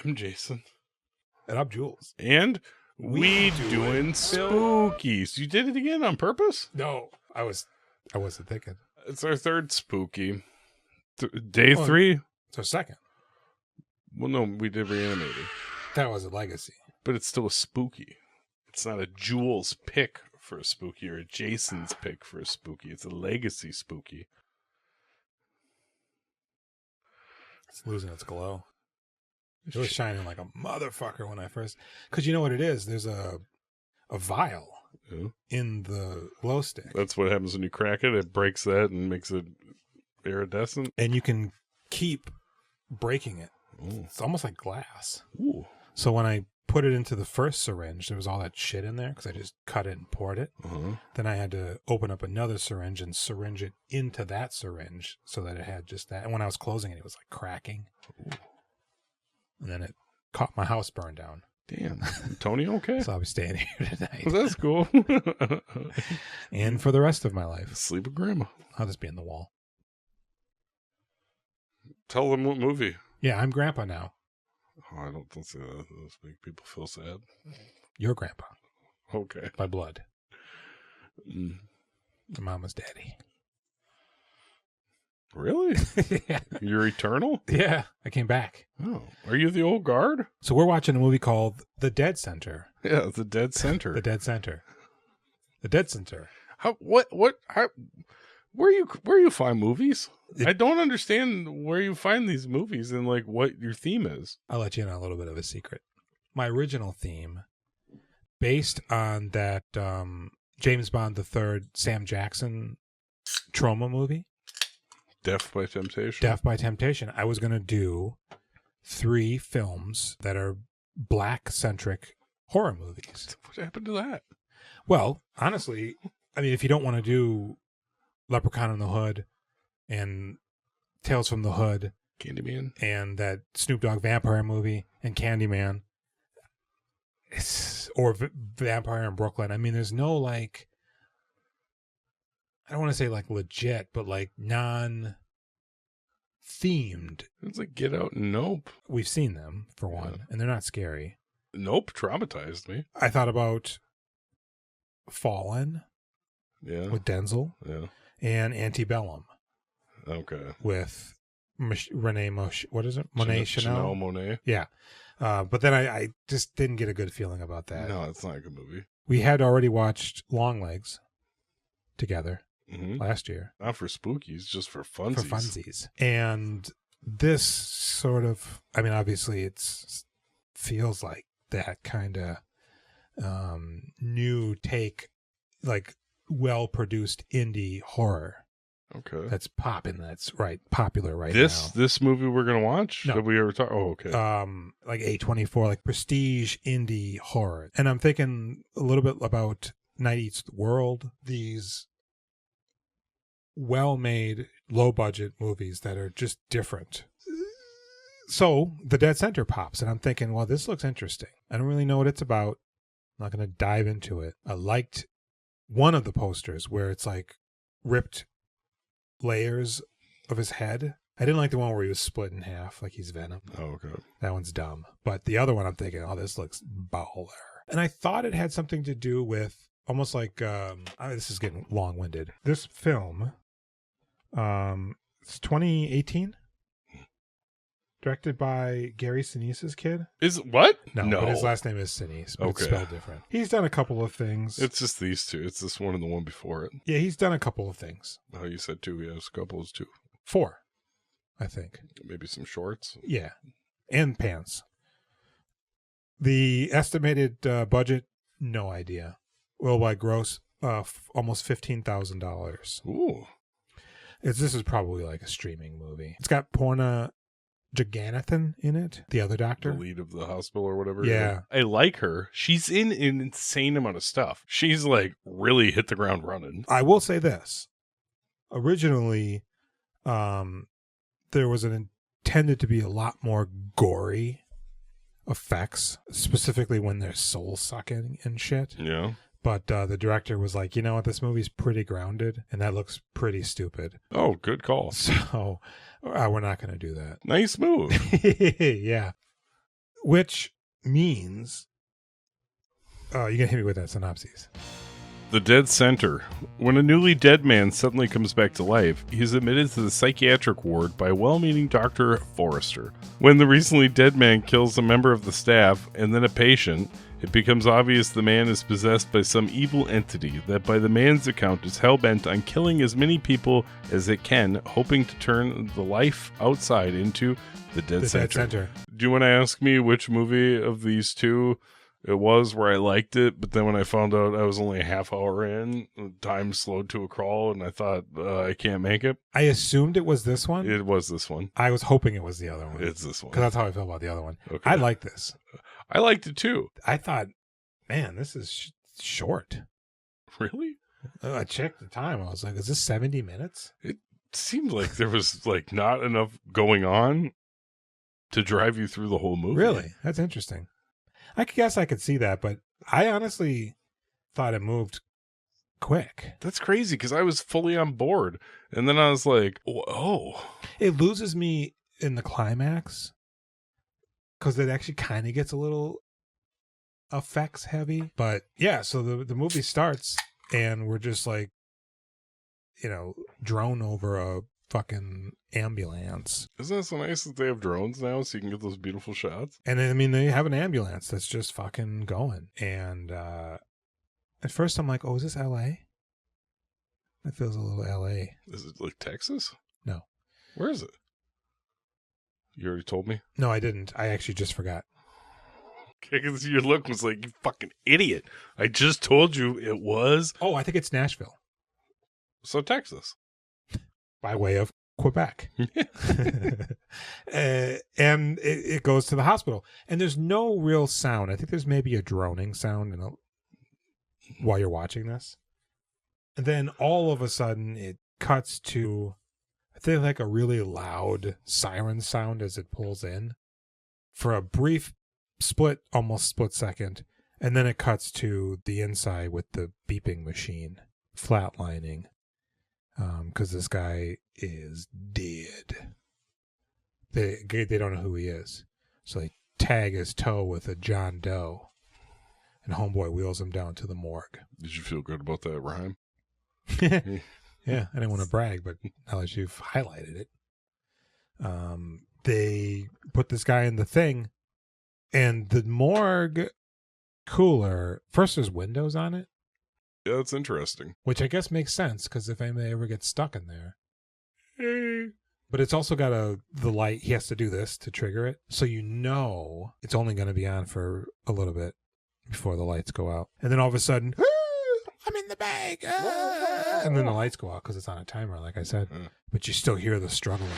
I'm Jason. And I'm Jules. And we doing spookies. You did it again on purpose? No, I wasn't thinking. It's our third spooky. Day 3? It's our second. Well, no, we did Reanimated. That was a legacy. But it's still a spooky. It's not a Jules pick for a spooky or a Jason's pick for a spooky. It's a legacy spooky. It's losing its glow. It was shining like a motherfucker when I first... Because you know what it is? There's a vial in the glow stick. That's what happens when you crack it. It breaks that and makes it iridescent. And you can keep breaking it. Ooh. It's almost like glass. Ooh. So when I put it into the first syringe, there was all that shit in there because I just cut it and poured it. Uh-huh. Then I had to open up another syringe and syringe it into that syringe so that it had just that. And when I was closing it, it was like cracking. Ooh. And then it caught my house burned down. Damn. Tony okay? So I'll be staying here tonight. Well, that's cool. And for the rest of my life. Sleep with grandma. I'll just be in the wall. Tell them what movie. Yeah, I'm grandpa now. Oh, I don't say that. Those make people feel sad. You're grandpa. Okay. By blood. Mm. Your mama's daddy. Really? Yeah. You're eternal? Yeah, I came back. Oh. Are you the old guard? So we're watching a movie called The Dead Center. Yeah, The Dead Center. The Dead Center. The Dead Center. Where you find movies? I don't understand where you find these movies and like what your theme is. I'll let you in on a little bit of a secret. My original theme, based on that James Bond III Sam Jackson trauma movie, Death by Temptation. Death by Temptation. I was going to do 3 films that are black-centric horror movies. What happened to that? Well, honestly, I mean, if you don't want to do Leprechaun in the Hood and Tales from the Hood, Candyman, and that Snoop Dogg vampire movie and Candyman, or Vampire in Brooklyn. I mean, there's no like, I don't want to say like legit, but like non-themed. It's like Get Out and Nope. We've seen them for one, and they're not scary. Nope traumatized me. I thought about Fallen, with Denzel, and Antebellum, with Renee Monet. What is it? Monet Chanel. Monet. Yeah, but then I just didn't get a good feeling about that. No, it's not a good movie. We had already watched Longlegs together last year. Not for spookies, just for funsies. For funsies. And this sort of, I mean, obviously it's feels like that kind of new take, like well-produced indie horror. Okay. That's popping. That's popular right now. This movie we're going to watch? No. Did we ever talk? Oh, okay. Like A24, like prestige indie horror. And I'm thinking a little bit about Night Eats the World, these well-made, low-budget movies that are just different. So The Dead Center pops, and I'm thinking, well, this looks interesting. I don't really know what it's about. I'm not going to dive into it. I liked one of the posters where it's like ripped layers of his head. I didn't like the one where he was split in half, like he's Venom. Oh, okay. That one's dumb. But the other one, I'm thinking, oh, this looks baller. And I thought it had something to do with almost like, this is getting long-winded. This film, it's 2018, directed by Gary Sinise's kid. Is it what? No, but his last name is Sinise, but it's spelled different. He's done a couple of things. It's just these two. It's this one and the one before it. Yeah, he's done a couple of things. Oh, you said 2. Yes, a couple is 2. 4, I think. Maybe some shorts. Yeah, and pants. The estimated budget, no idea. Worldwide gross, almost $15,000. Ooh. This is probably like a streaming movie. It's got Porna Jagannathan in it, the other doctor. The lead of the hospital or whatever. Yeah. I like her. She's in an insane amount of stuff. She's like really hit the ground running. I will say this. Originally, there was intended to be a lot more gory effects, specifically when they're soul sucking and shit. Yeah. But the director was like, you know what, this movie's pretty grounded, and that looks pretty stupid. Oh, good call. So we're not going to do that. Nice move. Yeah. which means, oh, you can hit me with that synopsis. The Dead Center. When a newly dead man suddenly comes back to life, he is admitted to the psychiatric ward by a well-meaning Dr. Forrester. When the recently dead man kills a member of the staff and then a patient, it becomes obvious the man is possessed by some evil entity that, by the man's account, is hell-bent on killing as many people as it can, hoping to turn the life outside into the Dead Center. Do you want to ask me which movie of these two it was where I liked it, but then when I found out I was only a half hour in, time slowed to a crawl, and I thought, I can't make it? I assumed it was this one. It was this one. I was hoping it was the other one. It's this one. Because that's how I felt about the other one. Okay. I like this. I liked it too. I thought, man, this is short. Really? I checked the time. I was like, is this 70 minutes? It seemed like there was like not enough going on to drive you through the whole movie. Really? That's interesting. I guess I could see that, but I honestly thought it moved quick. That's crazy because I was fully on board. And then I was like, oh. It loses me in the climax because it actually kind of gets a little effects heavy. But yeah, so the movie starts and we're just like, drone over a fucking ambulance. Isn't it so nice that they have drones now so you can get those beautiful shots? And I mean, they have an ambulance that's just fucking going. And at first I'm like, oh, is this LA? That feels a little LA. Is it like Texas? No. Where is it? You already told me? No, I didn't. I actually just forgot. Okay, because your look was like, you fucking idiot. I just told you it was. Oh, I think it's Nashville. So Texas. By way of Quebec. And it goes to the hospital. And there's no real sound. I think there's maybe a droning sound while you're watching this. And then all of a sudden it cuts to, I think, like a really loud siren sound as it pulls in for a brief almost split second. And then it cuts to the inside with the beeping machine flatlining. Because this guy is dead. They don't know who he is. So they tag his toe with a John Doe. And homeboy wheels him down to the morgue. Did you feel good about that rhyme? Yeah, I didn't want to brag, but now that you've highlighted it. They put this guy in the thing, and the morgue cooler, first there's windows on it. Yeah, that's interesting. Which I guess makes sense, because if anybody ever gets stuck in there. But it's also got the light. He has to do this to trigger it. So it's only going to be on for a little bit before the lights go out. And then all of a sudden, I'm in the bag. And then the lights go out because it's on a timer, like I said. But you still hear the struggling.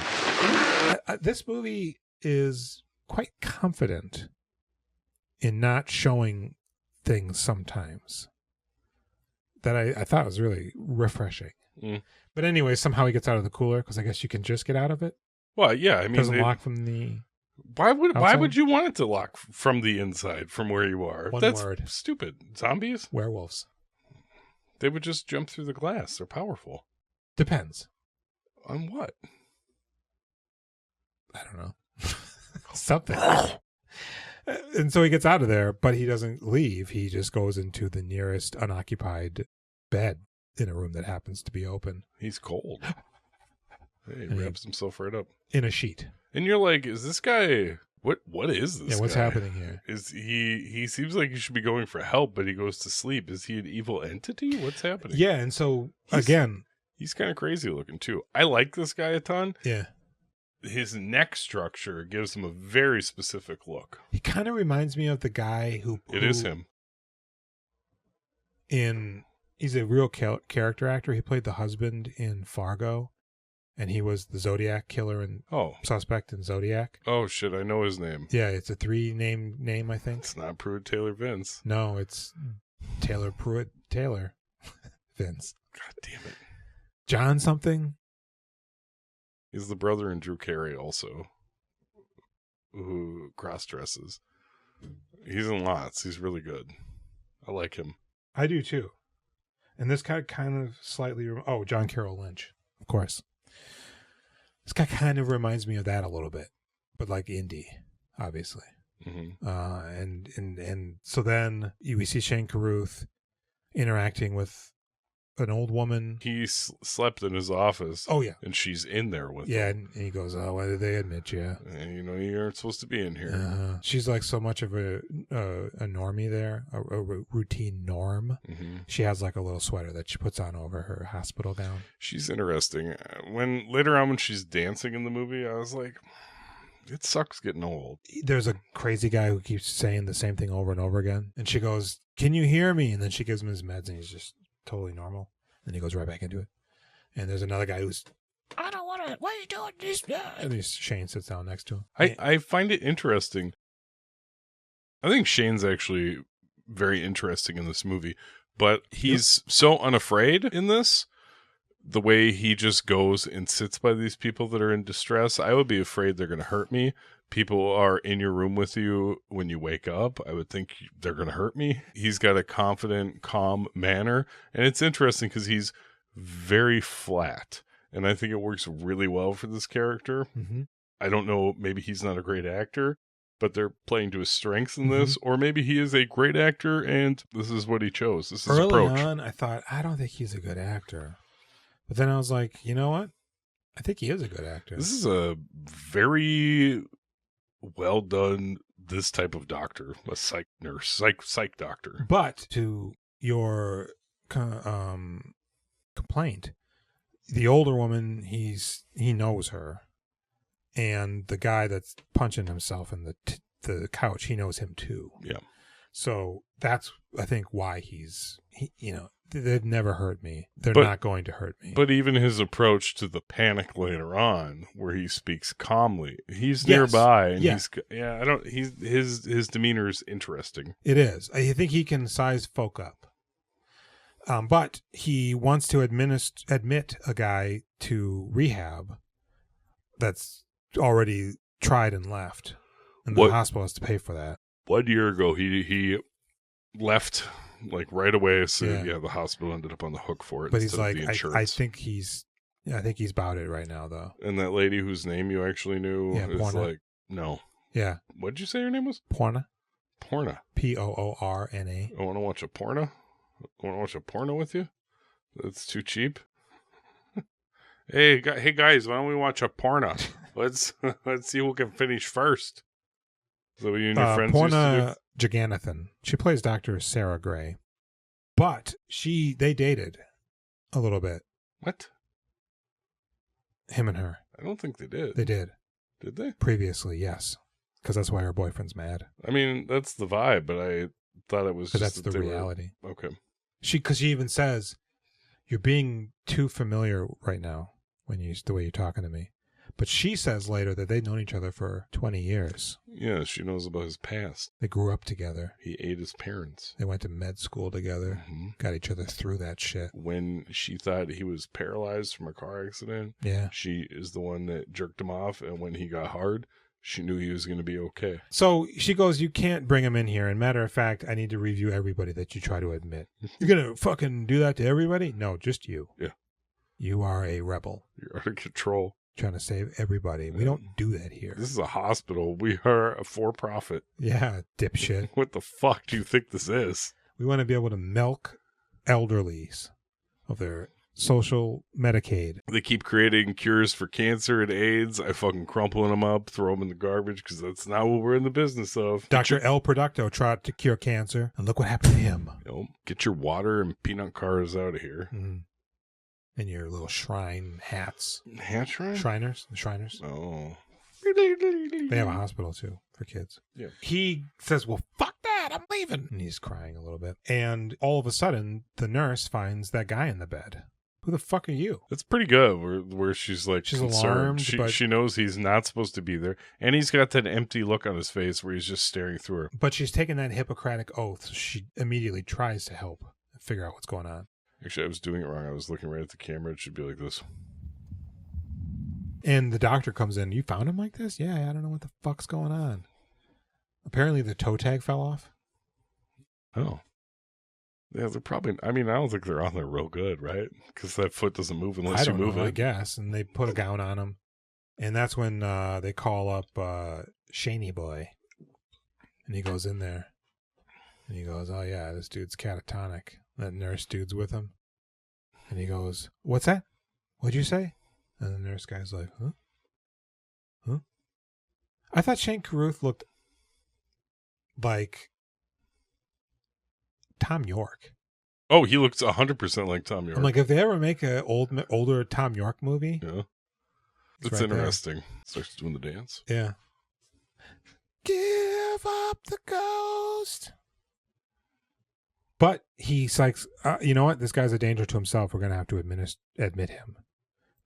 This movie is quite confident in not showing things sometimes. That I thought was really refreshing. But anyway, somehow he gets out of the cooler because I guess you can just get out of it. Well, yeah, I mean, doesn't lock from the. Why would you want it to lock from the inside from where you are? That's word. Stupid. Zombies? Werewolves. They would just jump through the glass. They're powerful. Depends. On what? I don't know. Something. And so he gets out of there, but he doesn't leave. He just goes into the nearest unoccupied bed in a room that happens to be open. He's cold. He wraps himself right up. In a sheet. And you're like, is this guy... What is this guy? What's happening here? Is he seems like he should be going for help, but he goes to sleep. Is he an evil entity? What's happening? Yeah, and so, he's kind of crazy looking, too. I like this guy a ton. Yeah. His neck structure gives him a very specific look. He kind of reminds me of the guy who It is him. He's a real character actor. He played the husband in Fargo, and he was the Zodiac killer and suspect in Zodiac. Oh, shit, I know his name. Yeah, it's a 3-name, I think. It's not Pruitt Taylor Vince. No, it's Taylor Pruitt Taylor Vince. God damn it. John something? He's the brother in Drew Carey also, who cross-dresses. He's in lots. He's really good. I like him. I do, too. And this guy kind of slightly... John Carroll Lynch, of course. This guy kind of reminds me of that a little bit. But like indie, obviously. Mm-hmm. And so then we see Shane Carruth interacting with an old woman. He slept in his office. Oh, yeah. And she's in there with Yeah, him. and he goes, "Oh, why did they admit you? And, you aren't supposed to be in here." She's like so much of a normie there, a routine norm. Mm-hmm. She has like a little sweater that she puts on over her hospital gown. She's interesting. Later on when she's dancing in the movie, I was like, it sucks getting old. There's a crazy guy who keeps saying the same thing over and over again. And she goes, "Can you hear me?" And then she gives him his meds and he's just totally normal. And he goes right back into it. And there's another guy who's, "I don't want to, what are you doing this?" And Shane sits down next to him. I find it interesting. I think Shane's actually very interesting in this movie, but he's so unafraid in this. The way he just goes and sits by these people that are in distress. I would be afraid they're going to hurt me. People are in your room with you when you wake up. I would think they're going to hurt me. He's got a confident, calm manner. And it's interesting because he's very flat. And I think it works really well for this character. Mm-hmm. I don't know, maybe he's not a great actor, but they're playing to his strengths in this. Or maybe he is a great actor and this is what he chose. This is his approach. Early on, I thought, I don't think he's a good actor. But then I was like, you know what? I think he is a good actor. This is a very well done, this type of doctor, a psych nurse, psych doctor. But to your complaint, the older woman, he knows her. And the guy that's punching himself in the couch, he knows him too. Yeah. So that's, I think, why they've never hurt me. They're not going to hurt me. But even his approach to the panic later on, where he speaks calmly, he's nearby, and his demeanor is interesting. It is. I think he can size folk up. But he wants to admit a guy to rehab that's already tried and left, and the hospital has to pay for that. 1 year ago, he left like right away. So the hospital ended up on the hook for it. But he's like, I think he's about it right now, though. And that lady whose name you actually knew is Porna. like, no. Yeah. What did you say her name was? Porna. Porna. Poorna. I want to watch a porno. I want to watch a porno with you. That's too cheap. Hey guys, why don't we watch a porno? Let's see who can finish first. So you and your friends Porna Jagannathan. She plays Dr. Sarah Gray. But they dated a little bit. What? Him and her. I don't think they did. They did. Did they? Previously, yes. Because that's why her boyfriend's mad. I mean, that's the vibe, but I thought it was just that's the reality. Okay. Because she even says, "You're being too familiar right now the way you're talking to me." But she says later that they've known each other for 20 years. Yeah, she knows about his past. They grew up together. He ate his parents. They went to med school together. Mm-hmm. Got each other through that shit. When she thought he was paralyzed from a car accident, she is the one that jerked him off. And when he got hard, she knew he was going to be okay. So she goes, "You can't bring him in here. And matter of fact, I need to review everybody that you try to admit." "You're going to fucking do that to everybody?" "No, just you." Yeah. "You are a rebel. You're out of control. Trying to save everybody. We don't do that here. This is a hospital. We are a for-profit." Yeah, dipshit. What the fuck do you think this is? "We want to be able to milk elderlies of their social Medicaid." They keep creating cures for cancer and AIDS. I fucking crumple them up, throw them in the garbage, because that's not what we're in the business of. Dr. El Producto tried to cure cancer, and look what happened to him. Get your water and peanut cars out of here. Mm-hmm. And your little shrine hats. Hat shrine? Shriners. The Shriners. Oh. They have a hospital, too, for kids. Yeah. He says, "Well, fuck that. I'm leaving." And he's crying a little bit. And all of a sudden, the nurse finds that guy in the bed. "Who the fuck are you?" It's pretty good where she's like she's concerned. Alarmed, She knows he's not supposed to be there. And he's got that empty look on his face where he's just staring through her. But she's taken that Hippocratic oath. So she immediately tries to help and figure out what's going on. Actually, I was doing it wrong. I was looking right at the camera. It should be like this. And the doctor comes in. "You found him like this?" "Yeah, I don't know what the fuck's going on." Apparently the toe tag fell off. Oh. Yeah, they're probably... I mean, I don't think they're on there real good, right? Because that foot doesn't move unless you move it. I guess. And they put a gown on him. And that's when they call up Shaney Boy. And he goes in there. And he goes, oh, yeah, this dude's catatonic. That nurse dude's with him. And he goes, what's that? What'd you say? And the nurse guy's like, huh? Huh? I thought Shane Carruth looked like Tom York. Oh, he looks 100% like Tom York. I'm like, if they ever make an older Tom York movie. Yeah. It's right interesting. Starts doing the dance. Yeah. Give up the ghost. But he psychs, you know what? This guy's a danger to himself. We're going to have to admit him.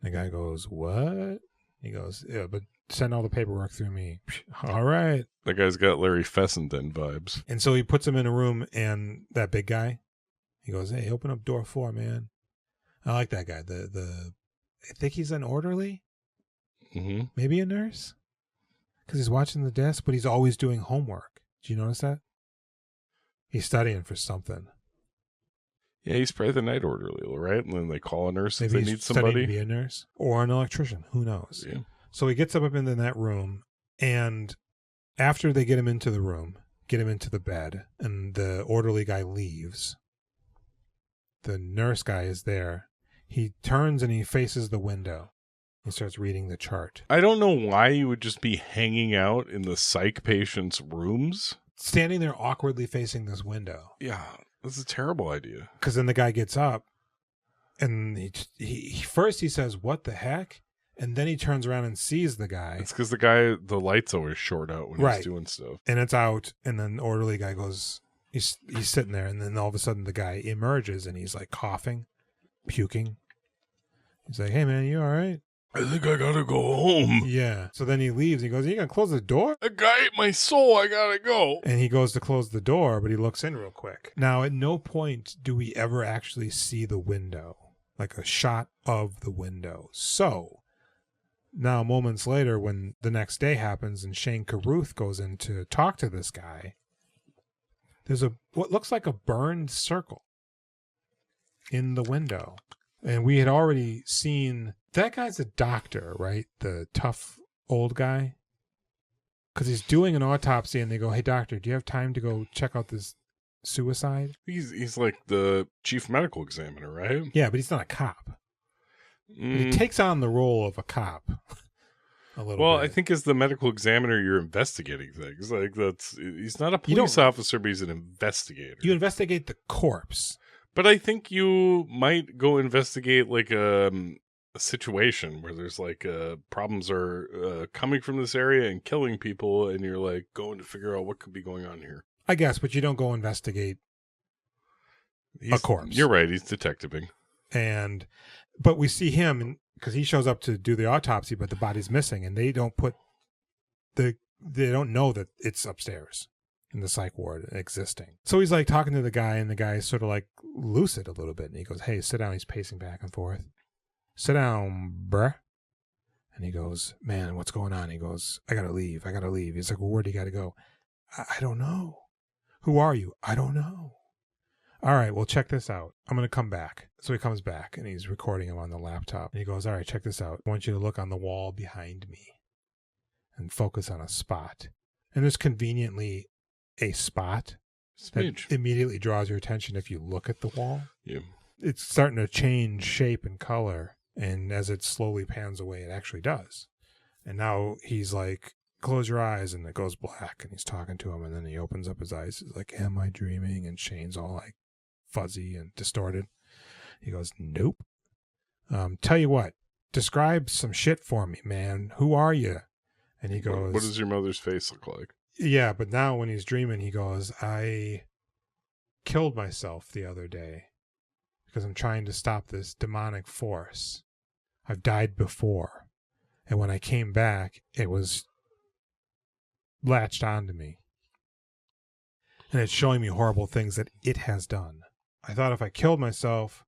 The guy goes, what? He goes, yeah, but send all the paperwork through me. All right. That guy's got Larry Fessenden vibes. And so he puts him in a room, and that big guy, he goes, hey, open up door 4, man. I like that guy. I think he's an orderly. Mm-hmm. Maybe a nurse. Because he's watching the desk, but he's always doing homework. Did you notice that? He's studying for something. Yeah, he's probably the night orderly, right? And then they call a nurse if Maybe they he's need somebody. studying to be a nurse or an electrician. Who knows? Yeah. So he gets up into that room, and after they get him into the room, get him into the bed, and the orderly guy leaves, the nurse guy is there. He turns and he faces the window. He starts reading the chart. I don't know why you would just be hanging out in the psych patient's rooms. Standing there awkwardly facing this window. Yeah, that's a terrible idea. Because then the guy gets up, and he first he says, what the heck? And then he turns around and sees the guy. It's because the light's always short out when he's doing stuff. And it's out, and then the orderly guy goes, he's sitting there, and then all of a sudden the guy emerges, and he's like coughing, puking. He's like, hey man, you all right? I think I gotta go home. Yeah. So then he leaves. He goes, you gonna close the door? A guy ate my soul. I gotta go. And he goes to close the door, but he looks in real quick. Now, at no point do we ever actually see the window, like a shot of the window. So now, moments later, when the next day happens and Shane Carruth goes in to talk to this guy, there's what looks like a burned circle in the window. And we had already seen, that guy's a doctor, right? The tough old guy. Because he's doing an autopsy and they go, hey, doctor, do you have time to go check out this suicide? He's like the chief medical examiner, right? Yeah, but he's not a cop. But he takes on the role of a cop a little bit. I think as the medical examiner, you're investigating things. Like he's not a police officer, but he's an investigator. You investigate the corpse. But I think you might go investigate like a situation where there's like problems are coming from this area and killing people, and you're like going to figure out what could be going on here. I guess, but you don't go investigate a corpse. You're right. He's detectiving. But we see him because he shows up to do the autopsy, but the body's missing, and they don't know that it's upstairs in the psych ward existing. So he's like talking to the guy, and the guy's sort of like lucid a little bit, and he goes, hey, sit down. He's pacing back and forth. Sit down, bruh. And he goes, man, what's going on? He goes, I gotta leave. He's like, well, where do you gotta go? I don't know. Who are you? I don't know. All right, well, check this out. I'm going to come back. So he comes back, and he's recording him on the laptop. And he goes, all right, check this out. I want you to look on the wall behind me and focus on a spot. And there's conveniently a spot that immediately draws your attention if you look at the wall. Yeah. It's starting to change shape and color. And as it slowly pans away, it actually does. And now he's like, close your eyes, and it goes black, and he's talking to him, and then he opens up his eyes. He's like, am I dreaming? And Shane's all like fuzzy and distorted. He goes, nope. Tell you what, describe some shit for me, man. Who are you? And he goes, what does your mother's face look like? Yeah, but now when he's dreaming, he goes, I killed myself the other day because I'm trying to stop this demonic force. I've died before. And when I came back, it was latched onto me. And it's showing me horrible things that it has done. I thought if I killed myself,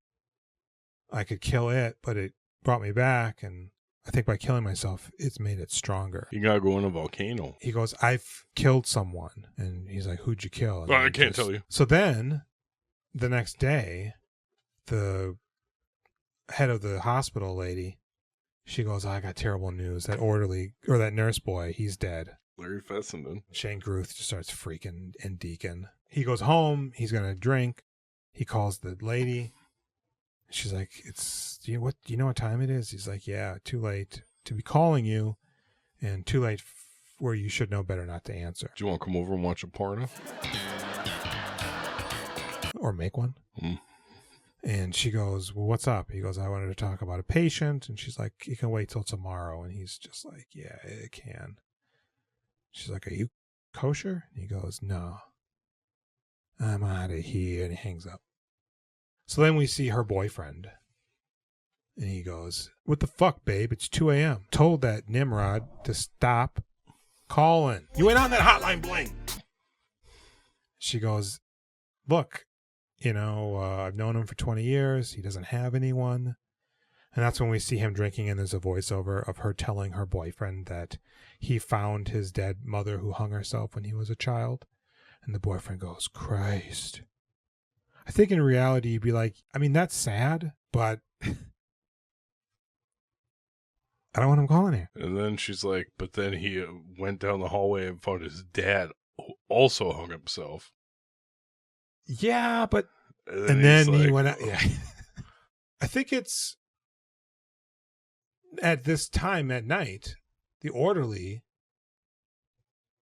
I could kill it, but it brought me back, and I think by killing myself, it's made it stronger. You gotta go in a volcano. He goes, I've killed someone. And he's like, who'd you kill? Well, I can't tell you. So then, the next day, the head of the hospital lady, she goes, I got terrible news. That orderly, or that nurse boy, he's dead. Larry Fessenden. Shane Gruth just starts freaking and deacon. He goes home. He's going to drink. He calls the lady. She's like, do you know what time it is? He's like, yeah, too late to be calling you and too late where you should know better not to answer. Do you want to come over and watch a porno? Or make one. And she goes, well, what's up? He goes, I wanted to talk about a patient. And she's like, you can wait till tomorrow. And he's just like, yeah, it can. She's like, are you kosher? And he goes, no. I'm out of here. And he hangs up. So then we see her boyfriend. And he goes, what the fuck, babe? It's 2 a.m. Told that Nimrod to stop calling. You ain't on that hotline bling. She goes, look, I've known him for 20 years. He doesn't have anyone. And that's when we see him drinking, and there's a voiceover of her telling her boyfriend that he found his dead mother who hung herself when he was a child. And the boyfriend goes, Christ. I think in reality, you'd be like, I mean, that's sad, but I don't want him calling here. And then she's like, but then he went down the hallway and found his dad who also hung himself. Yeah, but... And then he went out... Yeah. I think it's... At this time at night, the orderly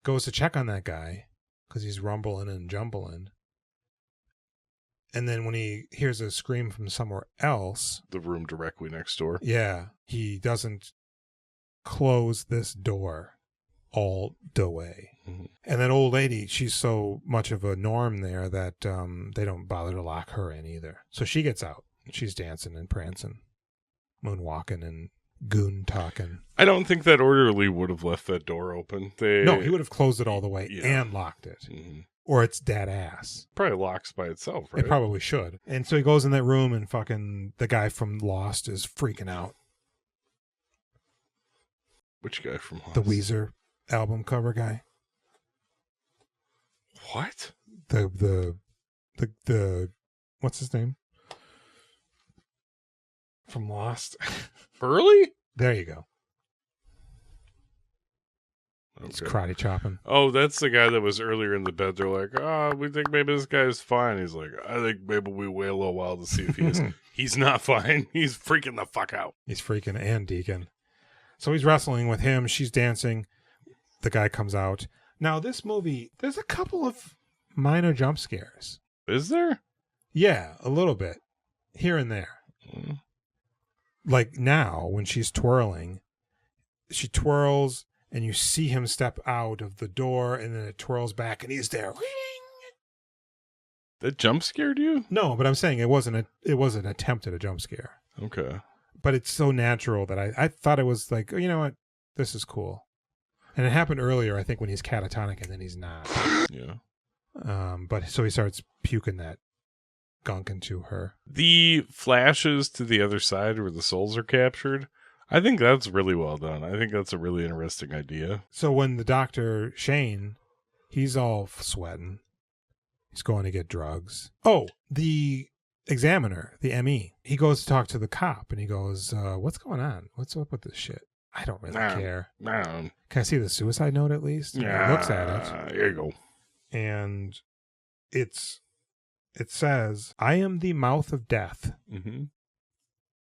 goes to check on that guy because he's rumbling and jumbling. And then when he hears a scream from somewhere else... The room directly next door. Yeah. He doesn't close this door all the way. Mm-hmm. And that old lady, she's so much of a norm there that they don't bother to lock her in either. So she gets out. She's dancing and prancing, moonwalking and goon talking. I don't think that orderly would have left that door open. No, he would have closed it all the way and locked it. Mm-hmm. Or it's dead ass. Probably locks by itself, right? It probably should. And so he goes in that room and fucking the guy from Lost is freaking out. Which guy from Lost? The Weezer album cover guy. What? The what's his name? From Lost. Burley? There you go. Okay. He's karate chopping. Oh, that's the guy that was earlier in the bed. They're like, we think maybe this guy's fine. He's like, I think maybe we wait a little while to see if he is. He's not fine. He's freaking the fuck out. He's freaking and Deacon. So he's wrestling with him. She's dancing. The guy comes out. Now, this movie, there's a couple of minor jump scares. Is there? Yeah, a little bit. Here and there. Mm. Like now, when she's twirling, she twirls, and you see him step out of the door, and then it twirls back, and he's there. That jump scared you? No, but I'm saying it wasn't an attempt at a jump scare. Okay. But it's so natural that I thought it was like, oh, you know what? This is cool. And it happened earlier, I think, when he's catatonic, and then he's not. Yeah. But so he starts puking that gunk into her. The flashes to the other side where the souls are captured, I think that's really well done. I think that's a really interesting idea. So when the doctor, Shane, he's all sweating. He's going to get drugs. Oh, the examiner, the ME, he goes to talk to the cop, and he goes, what's going on? What's up with this shit? I don't really care. Can I see the suicide note at least? Yeah. He looks at it. There you go. And it says, I am the mouth of death. Mm-hmm.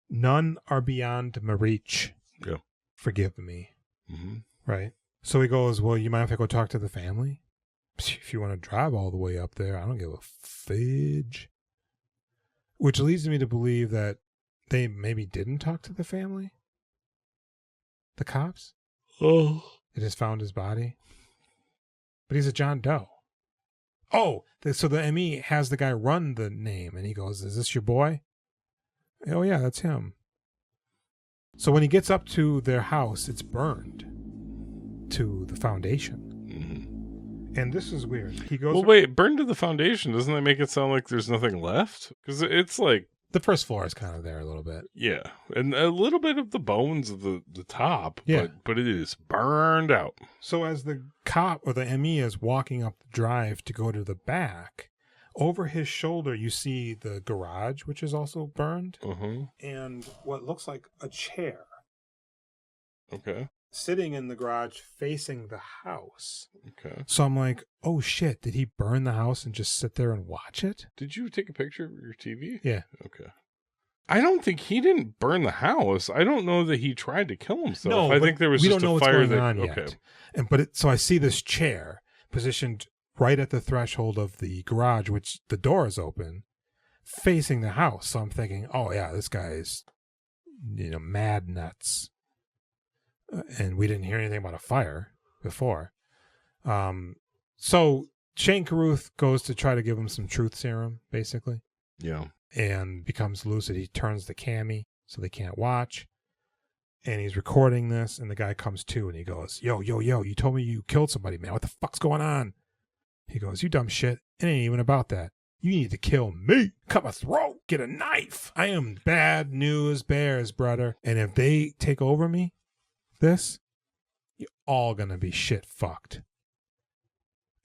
None are beyond my reach. Yeah. Forgive me. Mm-hmm. Right? So he goes, well, you mind if I go talk to the family? If you want to drive all the way up there, I don't give a fidge. Which leads me to believe that they maybe didn't talk to the family? The cops? Oh. They just found his body? But he's a John Doe. Oh, so the ME has the guy run the name, and he goes, is this your boy? Oh, yeah, that's him. So when he gets up to their house, it's burned to the foundation. Mm-hmm. And this is weird. He goes. Well, wait, burned to the foundation. Doesn't that make it sound like there's nothing left? Because it's like. The first floor is kind of there a little bit. Yeah. And a little bit of the bones of the top. Yeah. But it is burned out. So as the cop or the ME is walking up the drive to go to the back, over his shoulder, you see the garage, which is also burned, and what looks like a chair. Okay. sitting in the garage facing the house. Okay. So I'm like, oh shit, did he burn the house and just sit there and watch it? Did you take a picture of your TV? Yeah. Okay. I don't think he didn't burn the house. I don't know that he tried to kill himself. No, I think there was we just don't know a what's fire going on yet. So I see this chair positioned right at the threshold of the garage, which the door is open, facing the house. So I'm thinking, oh yeah, this guy's, mad nuts. And we didn't hear anything about a fire before. So Shane Carruth goes to try to give him some truth serum, basically. Yeah. And becomes lucid. He turns the cami so they can't watch. And he's recording this, and the guy comes to, and he goes, yo, you told me you killed somebody, man. What the fuck's going on? He goes, you dumb shit. It ain't even about that. You need to kill me. Cut my throat. Get a knife. I am bad news bears, brother. And if they take over me, you're all gonna be shit fucked.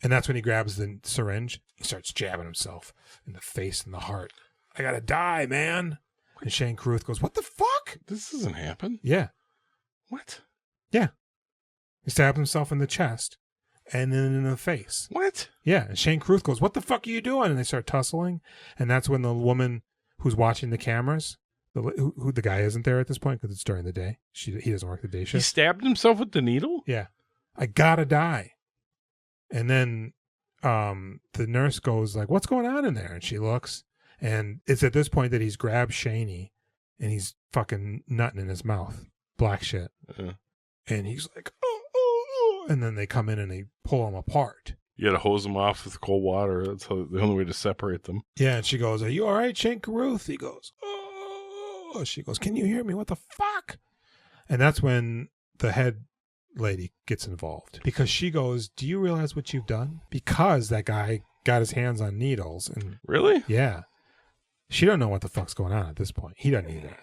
And that's when he grabs the syringe. He starts jabbing himself in the face and the heart. I gotta die, man. And Shane Carruth goes, what the fuck? This doesn't happen. Yeah. What? Yeah. He stabs himself in the chest and then in the face. What? Yeah. And Shane Carruth goes, what the fuck are you doing? And they start tussling. And that's when the woman who's watching the cameras, who the guy isn't there at this point because it's during the day. He doesn't work the day shift. He stabbed himself with the needle? Yeah. I gotta die. And then the nurse goes like, what's going on in there? And she looks. And it's at this point that he's grabbed Shaney and he's fucking nutting in his mouth. Black shit. And he's like, oh. And then they come in and they pull him apart. You gotta hose them off with cold water. That's the only way to separate them. Yeah, and she goes, are you all right, Shane Carruth? He goes, oh. She goes, can you hear me? What the fuck? And that's when the head lady gets involved. Because she goes, do you realize what you've done? Because that guy got his hands on needles. And really? Yeah. She don't know what the fuck's going on at this point. He doesn't either.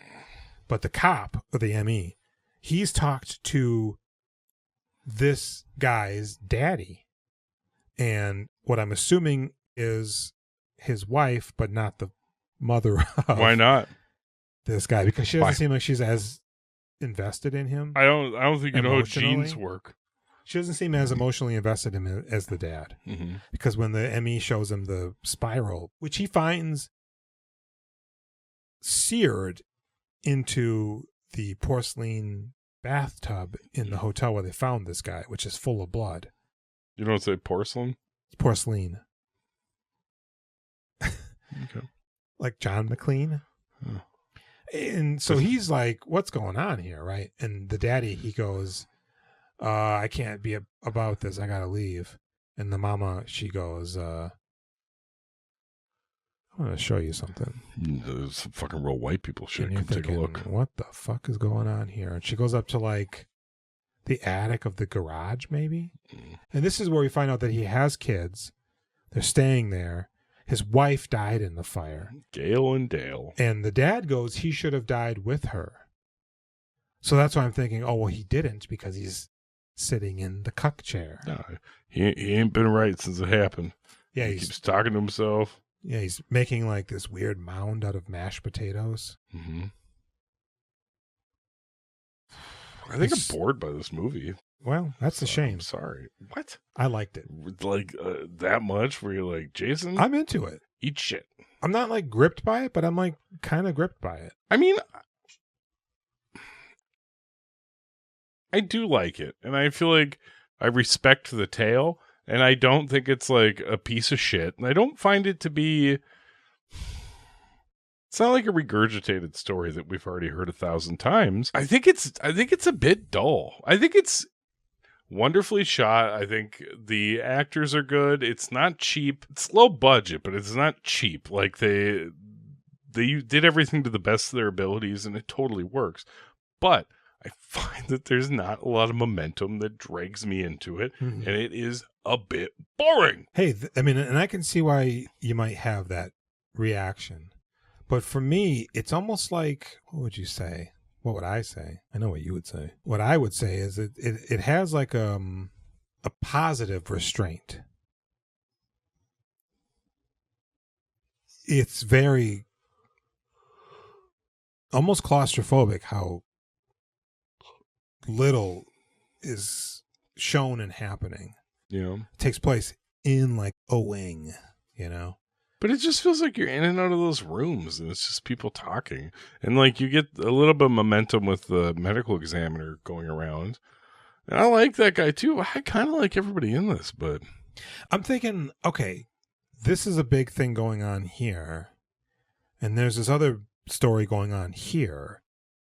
But the cop, or the ME, he's talked to this guy's daddy. And what I'm assuming is his wife, but not the mother of Why not? This guy. Because she doesn't seem like she's as invested in him. I don't think you know how genes work. She doesn't seem as emotionally invested in him as the dad. Mm-hmm. Because when the ME shows him the spiral, which he finds seared into the porcelain bathtub in the hotel where they found this guy, which is full of blood. You don't say porcelain? It's porcelain. Okay. Like John McClane. Huh. And so he's like, what's going on here, right? And the daddy, he goes, I can't be about this. I gotta leave. And the mama, she goes, I want to show you something. There's some fucking real white people shit. Come thinking, take a look. What the fuck is going on here? And she goes up to like the attic of the garage, maybe. And this is where we find out that he has kids. They're staying there. His wife died in the fire. Gail and Dale. And the dad goes, he should have died with her. So that's why I'm thinking, oh, well, he didn't because he's sitting in the cuck chair. No, he ain't been right since it happened. Yeah, he keeps talking to himself. Yeah, he's making like this weird mound out of mashed potatoes. Mm-hmm. I think I'm bored by this movie. Well, that's a shame. I'm sorry. What? I liked it. Like that much where you're like, Jason? I'm into it. Eat shit. I'm not like gripped by it, but I'm like kind of gripped by it. I mean, I do like it. And I feel like I respect the tale. And I don't think it's like a piece of shit. And I don't find it to be... It's not like a regurgitated story that we've already heard 1,000 times. I think it's a bit dull. I think it's wonderfully shot. I think the actors are good. It's not cheap. It's low budget, but it's not cheap. Like they did everything to the best of their abilities, and it totally works. But I find that there's not a lot of momentum that drags me into it, and it is a bit boring. Hey, I mean, and I can see why you might have that reaction. But for me, it's almost like, what would you say? What would I say? I know what you would say. What I would say is it has like a positive restraint. It's very almost claustrophobic how little is shown and happening. It takes place in like a wing, But it just feels like you're in and out of those rooms, and it's just people talking. And, like, you get a little bit of momentum with the medical examiner going around. And I like that guy, too. I kind of like everybody in this, but... I'm thinking, okay, this is a big thing going on here, and there's this other story going on here.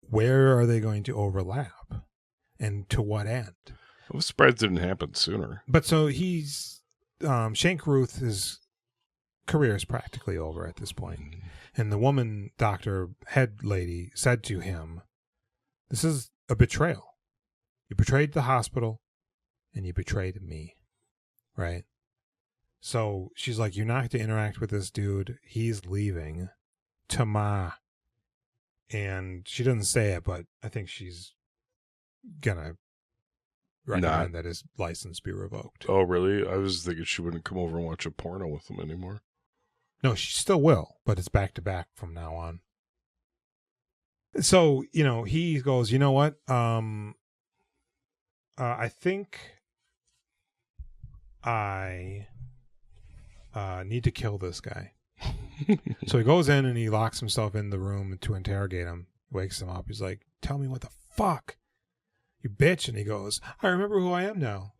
Where are they going to overlap? And to what end? I was surprised it didn't happen sooner. But so he's... Shane Carruth's career is practically over at this point. And the woman doctor head lady said to him, this is a betrayal. You betrayed the hospital and you betrayed me. Right? So she's like, you're not going to interact with this dude. He's leaving. Tama. And she doesn't say it, but I think she's going to recommend that his license be revoked. Oh, really? I was thinking she wouldn't come over and watch a porno with him anymore. No, she still will, but it's back to back from now on. So, he goes, you know what? I think I need to kill this guy. So he goes in and he locks himself in the room to interrogate him. Wakes him up. He's like, tell me what the fuck, you bitch. And he goes, I remember who I am now.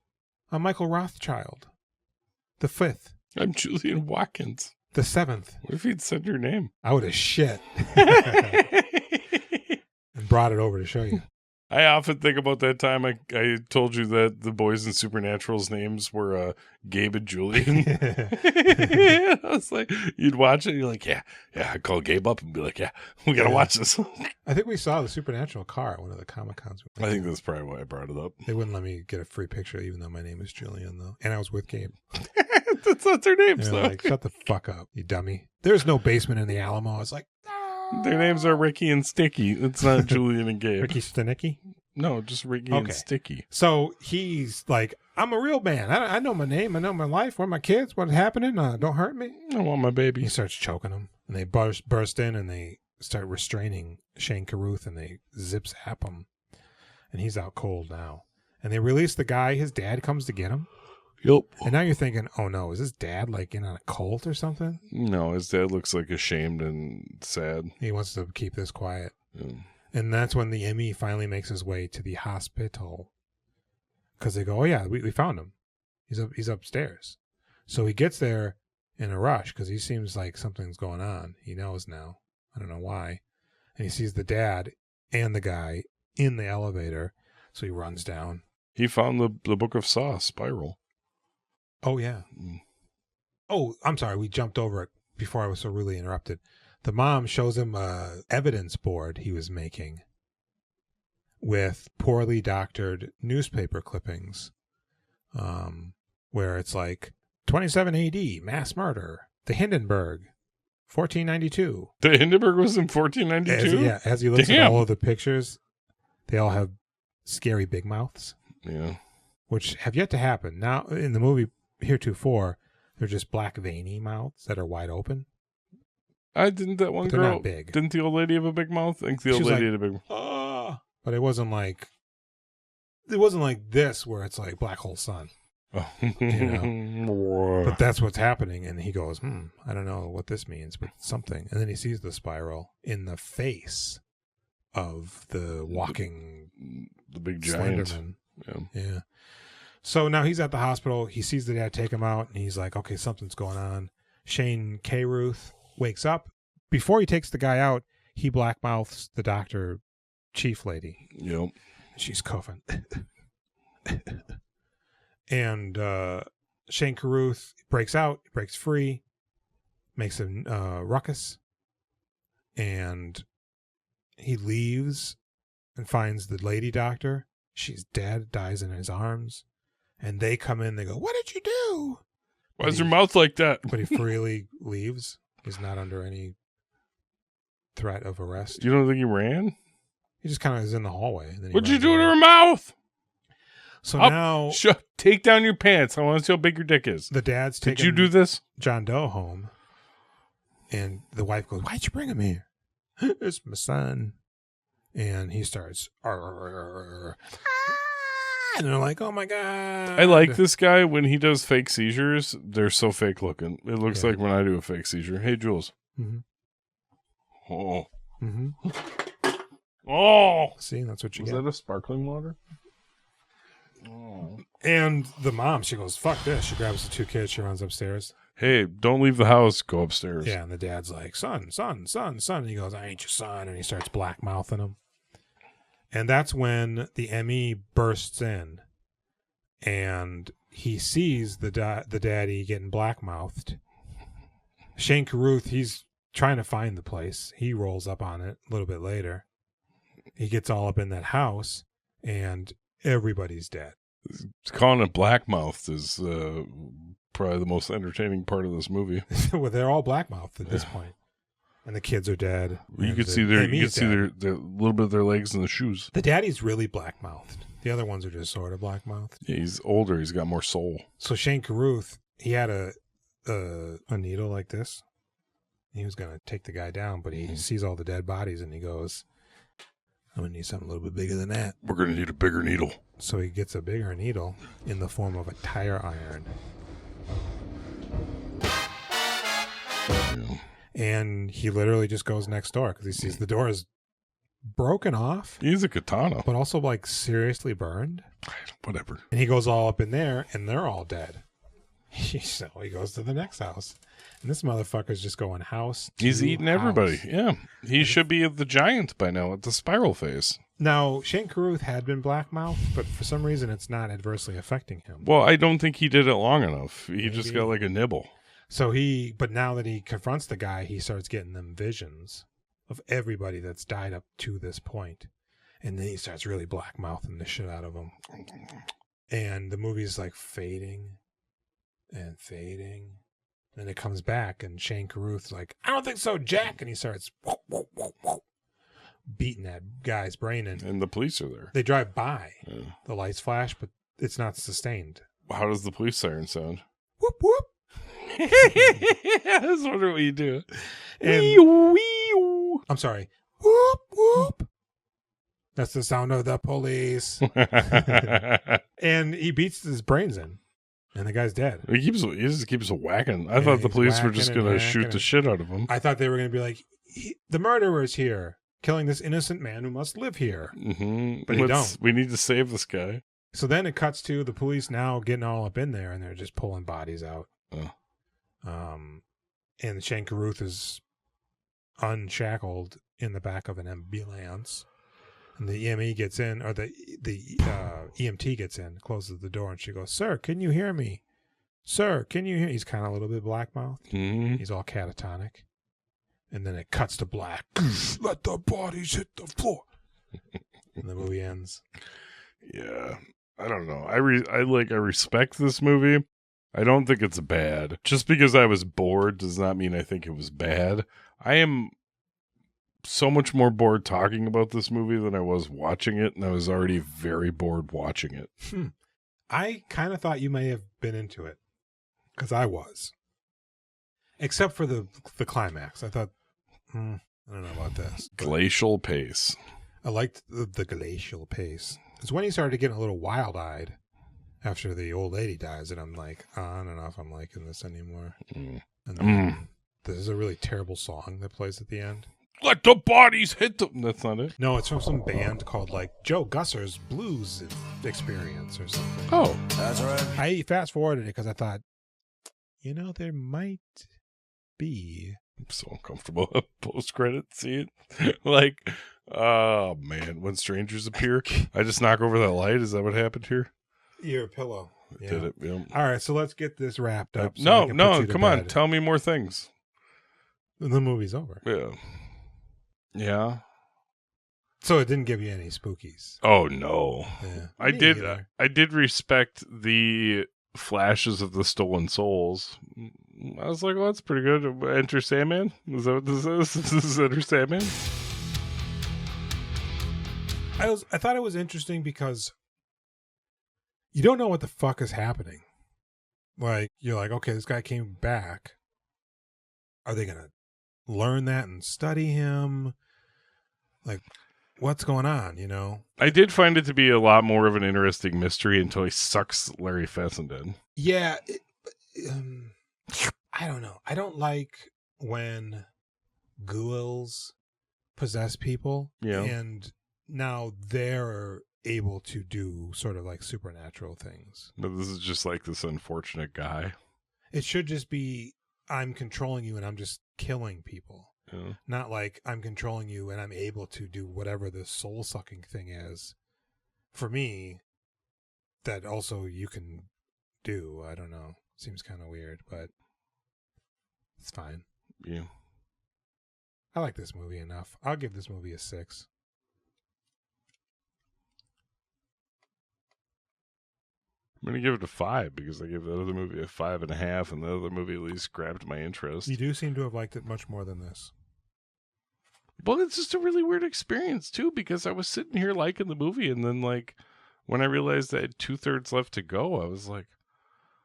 I'm Michael Rothschild. The 5th. I'm Julian Watkins. The 7th. What if he'd said your name? I would have shit. And brought it over to show you. I often think about that time I told you that the boys in Supernatural's names were Gabe and Julian. I was like, you'd watch it and you're like, yeah, I'd call Gabe up and be like, yeah, we got to watch this. I think we saw the Supernatural car at one of the Comic-Cons. I think that's probably why I brought it up. They wouldn't let me get a free picture even though my name is Julian, though. And I was with Gabe. That's not their names, though. Like, shut the fuck up, you dummy. There's no basement in the Alamo. I was like, their names are Ricky and Sticky. It's not Julian and Gabe. Ricky Stanicky? No, just Ricky and Sticky. So he's like, I'm a real man. I know my name. I know my life. Where are my kids? What's happening? Don't hurt me. I want my baby. He starts choking him. And they burst in and they start restraining Shane Carruth and they zap him. And he's out cold now. And they release the guy. His dad comes to get him. Yep. And now you're thinking, oh no, is his dad like in on a cult or something? No, his dad looks like ashamed and sad. He wants to keep this quiet. Yeah. And that's when the Emmy finally makes his way to the hospital. Because they go, oh yeah, we found him. He's upstairs. So he gets there in a rush because he seems like something's going on. He knows now. I don't know why. And he sees the dad and the guy in the elevator. So he runs down. He found the Book of Saw, Spiral. Oh, yeah. Oh, I'm sorry. We jumped over it before I was so rudely interrupted. The mom shows him a evidence board he was making with poorly doctored newspaper clippings, where it's like 27 AD, mass murder, the Hindenburg, 1492. The Hindenburg was in 1492? As he looks at all of the pictures, they all have scary big mouths. Yeah. Which have yet to happen. Now, in the movie heretofore, they're just black veiny mouths that are wide open. Didn't that one girl? They're not big. Didn't the old lady have a big mouth? I think the old lady had a big mouth. But it wasn't like this where it's like Black Hole Sun. Oh. But that's what's happening. And he goes, I don't know what this means, but something. And then he sees the spiral in the face of the walking the big giant. Slenderman. Yeah. So now he's at the hospital. He sees the dad take him out, and he's like, okay, something's going on. Shane Carruth wakes up. Before he takes the guy out, he blackmouths the doctor chief lady. Yep. She's coughing. And Shane Carruth breaks out, breaks free, makes a ruckus, and he leaves and finds the lady doctor. She's dead, dies in his arms. And they come in, they go, what did you do? Why is your mouth like that? But he freely leaves. He's not under any threat of arrest. You don't think he ran? He just kind of is in the hallway. And then what'd you do to her mouth? So now... take down your pants. I want to see how big your dick is. The dad's taking... Did you do this? John Doe home. And the wife goes, why'd you bring him here? It's my son. And he starts... And they're like, oh my God. I like this guy when he does fake seizures. They're so fake looking. It looks Yeah. like when I do a fake seizure. Hey, Jules. Mm-hmm. Oh. Mm-hmm. Oh. See, that's what you Was get. that a sparkling water? Oh. And the mom, she goes, fuck this. She grabs the 2 kids. She runs upstairs. Hey, don't leave the house. Go upstairs. Yeah, and the dad's like, son. And he goes, I ain't your son. And he starts black-mouthing him. And that's when the ME bursts in. And he sees the daddy getting black-mouthed. Shane Carruth, he's trying to find the place. He rolls up on it a little bit later. He gets all up in that house, and everybody's dead. Calling it black-mouthed is probably the most entertaining part of this movie. Well, they're all black-mouthed at this point. And the kids are dead. You and could the see ME's their little bit of their legs in the shoes. The daddy's really black-mouthed. The other ones are just sort of black-mouthed. Yeah, he's older. He's got more soul. So Shane Carruth, he had a needle like this. He was going to take the guy down, but he sees all the dead bodies, and he goes, I'm going to need something a little bit bigger than that. We're going to need a bigger needle. So he gets a bigger needle in the form of a tire iron. Yeah. And he literally just goes next door because he sees the door is broken off, He's a katana. but also like seriously burned. Whatever. And he goes all up in there, and they're all dead. So he goes to the next house. And this motherfucker's just going house to He's eating everybody. house. Yeah. He should be at the Giant by now at the Spiral Face. Now, Shane Carruth had been black-mouthed, but for some reason it's not adversely affecting him. Well, I don't think he did it long enough. He just Maybe. got like a nibble. So but now that he confronts the guy, he starts getting them visions of everybody that's died up to this point. And then he starts really black-mouthing the shit out of them. And the movie's like fading and fading. Then it comes back, and Shane Carruth's like, I don't think so, Jack. And he starts beating that guy's brain in. And the police are there. They drive by. Yeah. The lights flash, but it's not sustained. How does the police siren sound? Whoop, whoop. I was wondering what you do. And, Wee-oo. I'm sorry. Whoop, whoop. That's the sound of the police. And he beats his brains in. And the guy's dead. He just keeps whacking. I Yeah, thought the he's police were whacking just and going to whacking shoot the and- shit out of him. I thought they were going to be like, the murderer's here, killing this innocent man who must live here. Mm-hmm. But he don't. We need to save this guy. So then it cuts to the police now getting all up in there, and they're just pulling bodies out. Oh. And Shane Carruth is unshackled in the back of an ambulance. And the EME gets in, or the EMT gets in, closes the door, and she goes, "Sir, can you hear me? Sir, can you hear?" He's kind of a little bit black-mouthed. Mm-hmm. He's all catatonic. And then it cuts to black. Let the bodies hit the floor. And the movie ends. Yeah. I don't know. I respect this movie. I don't think it's bad. Just because I was bored does not mean I think it was bad. I am so much more bored talking about this movie than I was watching it, and I was already very bored watching it. I kind of thought you may have been into it, because I was. Except for the climax. I thought, I don't know about this. But Glacial pace. I liked the glacial pace. It's when he started getting a little wild-eyed after the old lady dies, and I'm like, I don't know if I'm liking this anymore. Mm. And then there's a really terrible song that plays at the end. Let the bodies hit them. That's not it. No, it's from some band called like Joe Gusser's Blues Experience or something. Oh. That's right. I fast forwarded it because I thought, there might be. I'm so uncomfortable. Post-credit scene. Like, oh, man. When strangers appear, I just knock over that light. Is that what happened here? Your pillow. Yeah. Did it? Yeah. All right, so let's get this wrapped up. so I No, can put you to come on. bed. Tell me more things. The movie's over. Yeah. Yeah. So it didn't give you any spookies. Oh, no. Yeah. I Me did. either. I did respect the flashes of the stolen souls. I was like, well, that's pretty good. Enter Sandman? Is that what this is? This is Enter Sandman? I thought it was interesting because you don't know what the fuck is happening. Like, you're like, okay, this guy came back. Are they going to learn that and study him? Like, what's going on, you know? I did find it to be a lot more of an interesting mystery until he sucks Larry Fessenden. Yeah. I don't know. I don't like when ghouls possess people. Yeah. And now they're able to do sort of like supernatural things. But this is just like this unfortunate guy. It should just be, I'm controlling you and I'm just killing people. Yeah. Not like I'm controlling you and I'm able to do whatever this soul-sucking thing is. For me, that also you can do. I don't know. Seems kind of weird, but it's fine. Yeah. I like this movie enough. I'll give this movie a 6. I'm going to give it a 5 because I gave the other movie a 5.5, and the other movie at least grabbed my interest. You do seem to have liked it much more than this. Well, it's just a really weird experience, too, because I was sitting here liking the movie, and then, like, when I realized I had 2/3 left to go, I was like,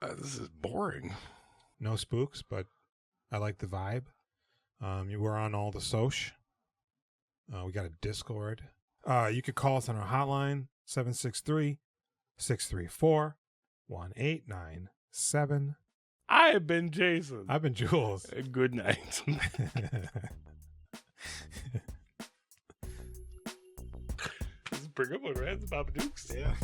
this is boring. No spooks, but I like the vibe. You were on all the soch. We got a Discord. You could call us on our hotline, 763-634-1897. I have been Jason. I've been Jules. Good night. Bring up my rats, Papa Dukes. Yeah.